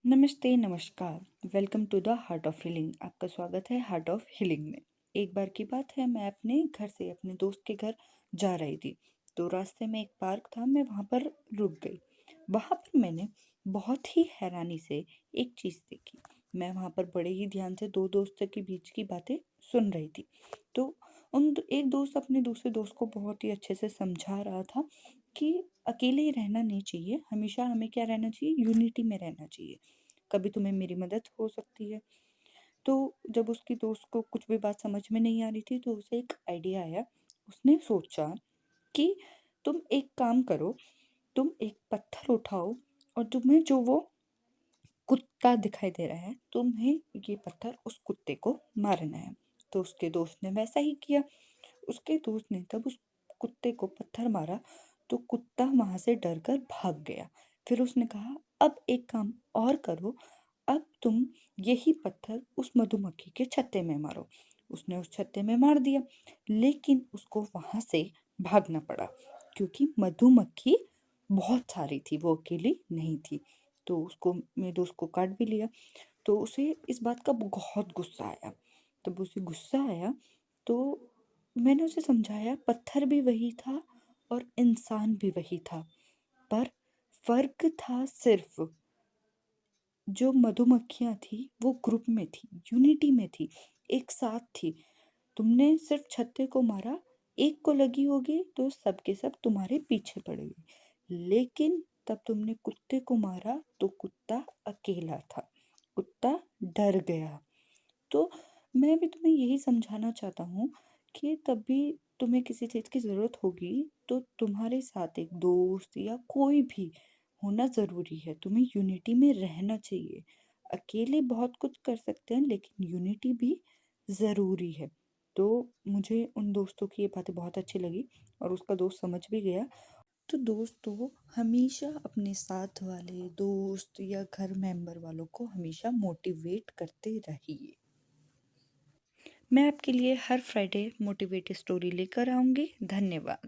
नमस्ते, नमस्कार। Welcome to the heart of healing. आपका स्वागत है हार्ट ऑफ हीलिंग में। एक बार की बात है, मैं अपने घर से अपने दोस्त के घर जा रही थी। तो रास्ते में एक पार्क था, मैं वहाँ पर रुक गई। वहाँ पर मैंने बहुत ही हैरानी से एक चीज़ देखी। मैं वहाँ पर बड़े ही ध्यान से दो दोस्तों के बीच की बातें सुन रही थी। तो एक दोस्त अपने दूसरे दोस्त को बहुत ही अच्छे से समझा रहा था कि अकेले ही रहना नहीं चाहिए, हमेशा हमें क्या रहना चाहिए, यूनिटी में रहना चाहिए। कभी तुम्हें मेरी मदद हो सकती है। तो जब उसकी दोस्त को कुछ भी बात समझ में नहीं आ रही थी, तो उसे एक आइडिया आया। उसने सोचा कि तुम एक काम करो, तुम एक पत्थर उठाओ और तुम्हें जो वो कुत्ता दिखाई दे रहा है, तुम्हें ये पत्थर उस कुत्ते को मारना है। तो उसके दोस्त ने वैसा ही किया। उसके दोस्त ने तब उस कुत्ते को पत्थर मारा, तो कुत्ता वहां से डरकर भाग गया। फिर उसने कहा, अब एक काम और करो, अब तुम यही पत्थर उस मधुमक्खी के छत्ते में मारो। उसने उस छत्ते में मार दिया, लेकिन उसको वहां से भागना पड़ा क्योंकि मधुमक्खी बहुत सारी थी, वो अकेली नहीं थी। तो उसको मेरे दोस्त को काट भी लिया। तो उसे इस बात का बहुत गुस्सा आया। तब उसे गुस्सा आया, तो मैंने उसे समझाया, पत्थर भी वही था और इंसान भी वही था, पर फर्क था सिर्फ जो मधुमक्खियां थी वो ग्रुप में थी, यूनिटी में थी, एक साथ थी। तुमने सिर्फ छत्ते को मारा, एक को लगी होगी तो सब के सब तुम्हारे पीछे पड़ेगी। लेकिन तब तुमने कुत्ते को मारा तो कुत्ता अकेला था, कुत्ता डर गया। तो मैं भी तुम्हें यही समझाना चाहता हूँ कि तब भी तुम्हें किसी चीज़ की ज़रूरत होगी तो तुम्हारे साथ एक दोस्त या कोई भी होना ज़रूरी है। तुम्हें यूनिटी में रहना चाहिए। अकेले बहुत कुछ कर सकते हैं, लेकिन यूनिटी भी ज़रूरी है। तो मुझे उन दोस्तों की ये बातें बहुत अच्छी लगी और उसका दोस्त समझ भी गया। तो दोस्तों, हमेशा अपने साथ वाले दोस्त या घर मेंबर वालों को हमेशा मोटिवेट करते रहिए। मैं आपके लिए हर फ्राइडे मोटिवेट स्टोरी लेकर आऊँगी। धन्यवाद।